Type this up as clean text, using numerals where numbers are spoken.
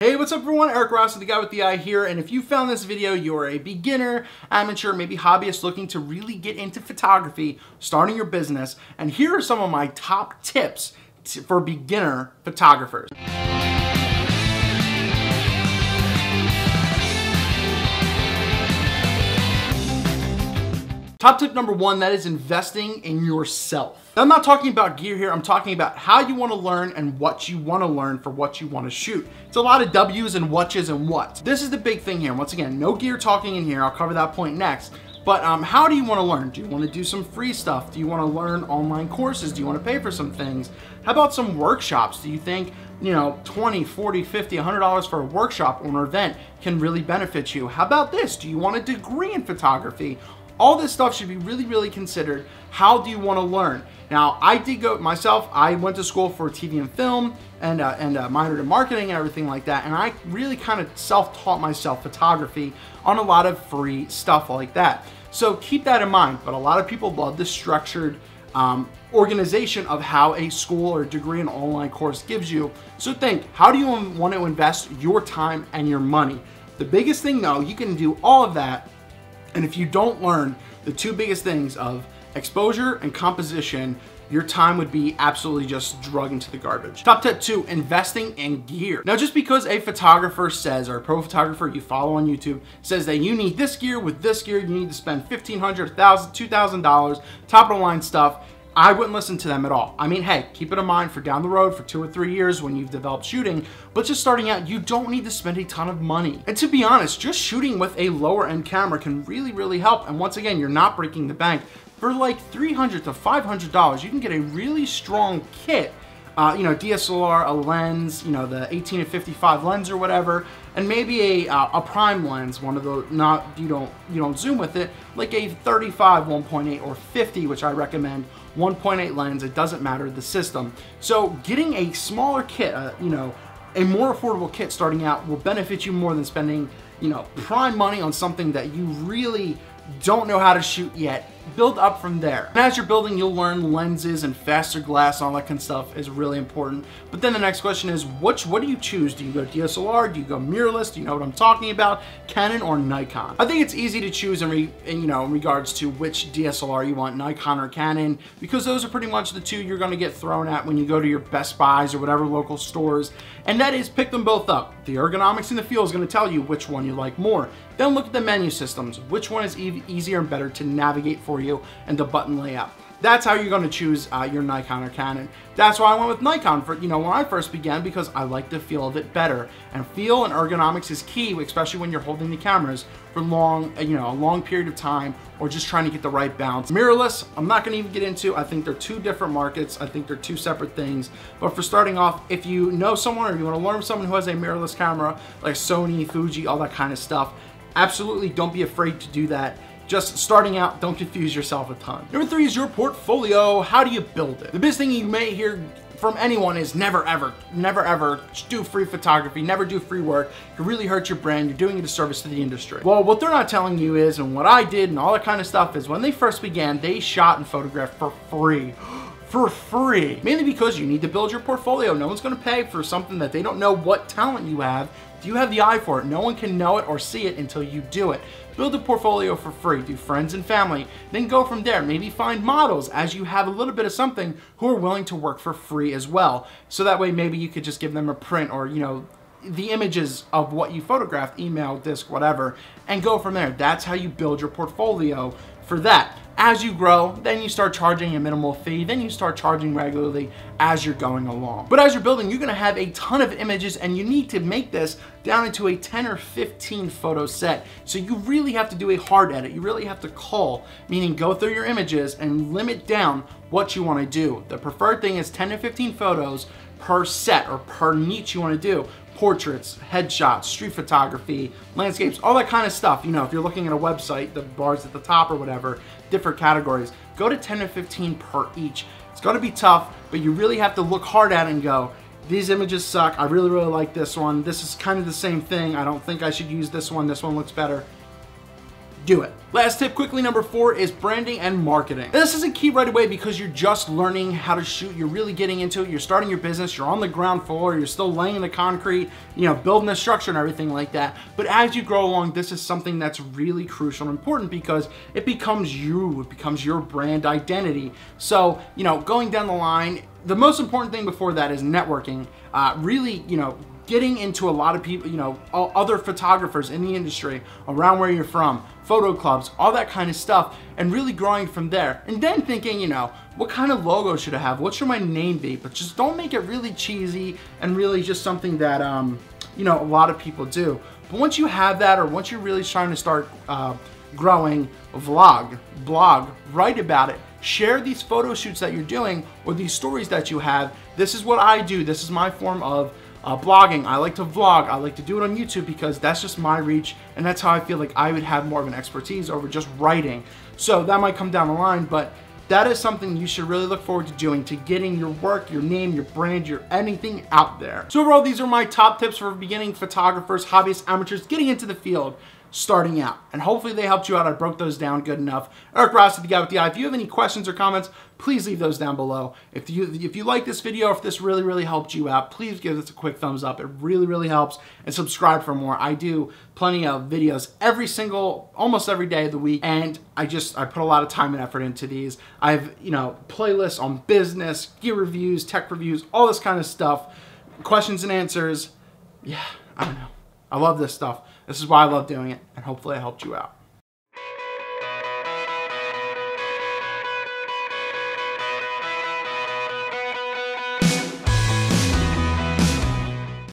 Hey, what's up everyone? Eric Rossi, the guy with the eye here, and if you found this video, you're a beginner, amateur, maybe hobbyist looking to really get into photography, starting your business, and here are some of my top tips for beginner photographers. Top tip number one, that is investing in yourself. Now, I'm not talking about gear here, I'm talking about how you want to learn and what you want to learn for what you want to shoot. It's a lot of W's and what's and what. This is the big thing here. Once again, no gear talking in here, I'll cover that point next. But how do you want to learn? Do you want to do some free stuff? Do you want to learn online courses? Do you want to pay for some things? How about some workshops? Do you think, you know, $20, $40, $50, $100 for a workshop or an event can really benefit you? How about this? Do you want a degree in photography? All this stuff should be really considered. How do you want to learn? Now, I did go myself. I went to school for TV and film and minored in marketing and everything like that. And I really kind of self-taught myself photography on a lot of free stuff like that. So keep that in mind. But a lot of people love the structured organization of how a school or degree and online course gives you. So think, how do you want to invest your time and your money? The biggest thing though, you can do all of that. And if you don't learn the two biggest things of exposure and composition, your time would be absolutely just drug into the garbage. Top tip two, investing in gear. Now, just because a photographer says, or a pro photographer you follow on YouTube says that you need this gear with this gear, you need to spend $1,500, $1,000, $2,000, top of the line stuff, I wouldn't listen to them at all. I mean, hey, keep it in mind for down the road for 2 or 3 years when you've developed shooting, but just starting out, you don't need to spend a ton of money. And to be honest, just shooting with a lower end camera can really help. And once again, you're not breaking the bank. For like $300 to $500, you can get a really strong kit. You know, DSLR, a lens, you know, the 18 to 55 lens or whatever, and maybe a prime lens, one of those, you don't zoom with it, like a 35 1.8 or 50, which I recommend 1.8 lens. It doesn't matter the system. So getting a smaller kit, you know, a more affordable kit starting out will benefit you more than spending, you know, prime money on something that you really don't know how to shoot yet. Build up from there. And as you're building, you'll learn lenses and faster glass, all that kind of stuff is really important. But then the next question is, what do you choose? Do you go DSLR? Do you go mirrorless? Do you know what I'm talking about? Canon or Nikon? I think it's easy to choose in regards to which DSLR you want, Nikon or Canon, because those are pretty much the two you're going to get thrown at when you go to your Best Buys or whatever local stores. And that is, pick them both up. The ergonomics in the feel is going to tell you which one you like more. Then look at the menu systems. Which one is easier and better to navigate for you, and the button layout. That's how you're going to choose your Nikon or Canon. That's why I went with Nikon for, you know, when I first began, because I like the feel of it better. And feel and ergonomics is key, especially when you're holding the cameras for long, you know, a long period of time, or just trying to get the right balance. Mirrorless, I'm not going to even get into. I think they're two different markets. I think they're two separate things. But for starting off, if you know someone or you want to learn someone who has a mirrorless camera, like Sony, Fuji, all that kind of stuff, absolutely don't be afraid to do that. Just starting out, don't confuse yourself a ton. Number three is your portfolio. How do you build it? The biggest thing you may hear from anyone is never ever do free photography, never do free work. It can really hurt your brand. You're doing a disservice to the industry. Well, what they're not telling you is, and what I did and all that kind of stuff is, when they first began, they shot and photographed for free. For free. Mainly because you need to build your portfolio. No one's going to pay for something that they don't know what talent you have. Do you have the eye for it? No one can know it or see it until you do it. Build a portfolio for free, do friends and family, then go from there. Maybe find models as you have a little bit of something who are willing to work for free as well. So that way maybe you could just give them a print, or, you know, the images of what you photographed, email, disc, whatever, and go from there. That's how you build your portfolio for that. As you grow, then you start charging a minimal fee, then you start charging regularly as you're going along. But as you're building, you're gonna have a ton of images, and you need to make this down into a 10 or 15 photo set. So you really have to do a hard edit. You really have to cull, meaning go through your images and limit down what you wanna do. The preferred thing is 10 to 15 photos per set or per niche you wanna do. Portraits, headshots, street photography, landscapes, all that kind of stuff. You know, if you're looking at a website, the bars at the top or whatever, different categories, go to 10 to 15 per each. It's gonna be tough, but you really have to look hard at it and go, these images suck, I really like this one, this is kind of the same thing, I don't think I should use this one looks better. Do it. Last tip quickly, number 4 is branding and marketing. This isn't key right away because you're just learning how to shoot. You're really getting into it. You're starting your business. You're on the ground floor. You're still laying the concrete, you know, building the structure and everything like that. But as you grow along, this is something that's really crucial and important because it becomes you. It becomes your brand identity. So, you know, going down the line, the most important thing before that is networking. Really, you know, getting into a lot of people, you know, other photographers in the industry around where you're from, photo clubs, all that kind of stuff, and really growing from there. And then thinking, you know, what kind of logo should I have? What should my name be? But just don't make it really cheesy and really just something that, you know, a lot of people do. But once you have that, or once you're really trying to start growing, vlog, blog, write about it, share these photo shoots that you're doing or these stories that you have. This is what I do. This is my form of blogging. I like to vlog. I like to do it on YouTube because that's just my reach, and that's how I feel like I would have more of an expertise over just writing. So that might come down the line, but that is something you should really look forward to doing, to getting your work, your name, your brand, your anything out there. So overall, these are my top tips for beginning photographers, hobbyists, amateurs, getting into the field, starting out. And hopefully they helped you out. I broke those down good enough. Eric Rossi, the guy with the eye. If you have any questions or comments, please leave those down below. If you like this video, if this really helped you out, please give this a quick thumbs up. It really helps. And subscribe for more. I do plenty of videos almost every day of the week. And I put a lot of time and effort into these. I have, you know, playlists on business, gear reviews, tech reviews, all this kind of stuff. Questions and answers. Yeah, I don't know. I love this stuff. This is why I love doing it, and hopefully I helped you out.